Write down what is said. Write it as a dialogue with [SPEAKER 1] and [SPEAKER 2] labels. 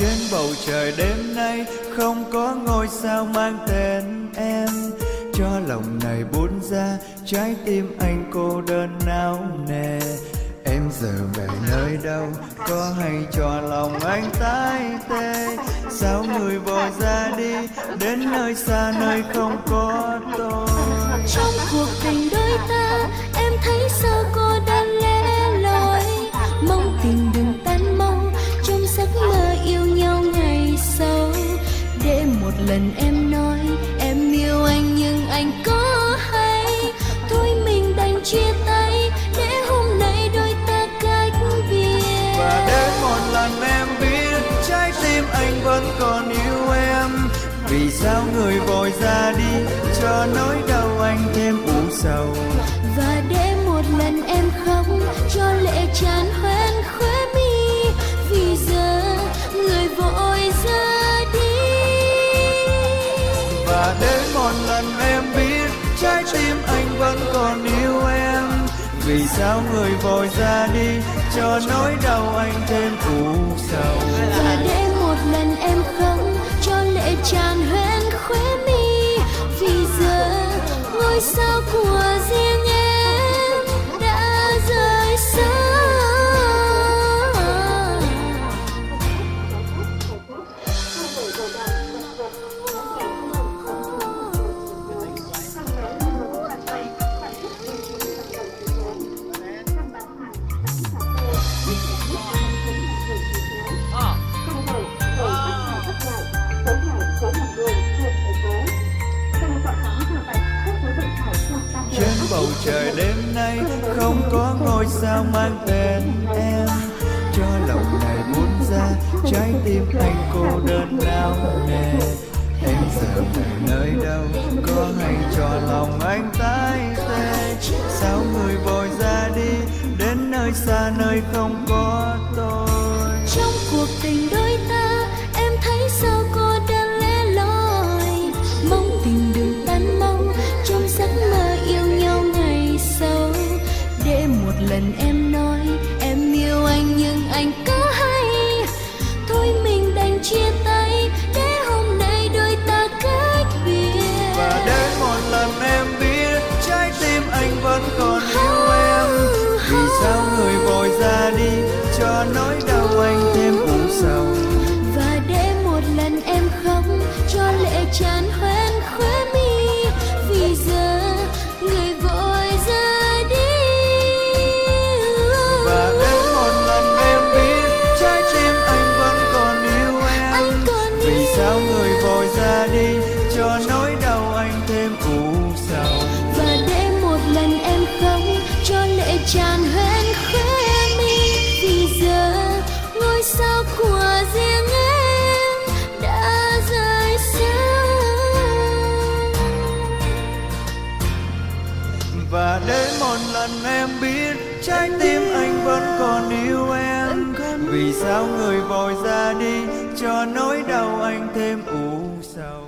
[SPEAKER 1] Trên bầu trời đêm nay không có ngôi sao mang tên em, cho lòng này buốt ra trái tim anh cô đơn nao nề. Em giờ về nơi đâu, có hay cho lòng anh tái tê? Sao người vội ra đi đến nơi xa nơi không có tôi?
[SPEAKER 2] Trong cuộc tình đôi ta em thấy sao cô đơn lẻ loi, mong tình đừng tan mau trong giấc mơ yêu nhau ngày sau. Để một lần em nói em yêu anh nhưng anh có hay, thôi mình đành chia tay để hôm nay đôi ta cách biệt.
[SPEAKER 1] Và để một lần em biết trái tim anh vẫn còn yêu em, vì sao người vội ra đi cho nỗi đau anh thêm u sầu.
[SPEAKER 2] Và để một lần em khóc cho lệ tràn hoen khóe mi, vì giờ người vội ra đi.
[SPEAKER 1] Và để một lần em biết trái tim anh vẫn còn yêu em, vì sao người vội ra đi cho nỗi đau anh thêm u sầu.
[SPEAKER 2] Và để một lần em khóc cho lệ tràn hoen khóe mi, vì giờ ngôi sao của riêng em đã rời xa.
[SPEAKER 1] Trên bầu trời đêm nay không có ngôi sao mang tên em, cho lòng này buốt ra trái tim anh cô đơn nao nề. Em giờ về nơi đâu, có hay cho lòng anh tái tê? Sao người vội ra đi đến nơi xa nơi không có tôi?
[SPEAKER 2] Trong cuộc tình đôi ta em thấy sao cô đơn lẻ loi, mong tình đừng tan mau trong giấc mơ yêu nhau ngày sau. Để một lần em nói em yêu anh nhưng anh có hay, thôi mình đành chia tay để hôm nay đôi ta cách biệt.
[SPEAKER 1] Và để một lần em biết trái tim anh vẫn còn yêu em, vì sao người vội ra đi cho nỗi đau anh thêm u sầu.
[SPEAKER 2] Và để một lần em khóc cho lệ tràn hoen khóe mi, vì giờ người vội ra đi.
[SPEAKER 1] Và để một lần em biết trái tim anh vẫn còn yêu em, vì sao người vội ra đi cho nỗi đau anh thêm u sầu.
[SPEAKER 2] Và để một lần em khóc cho lệ tràn hoen khóe mi, vì giờ ngôi sao của riêng em đã rời xa.
[SPEAKER 1] Và để một lần em biết trái tim anh vẫn còn yêu em, vì sao người vội ra đi cho nỗi đau anh thêm u sầu.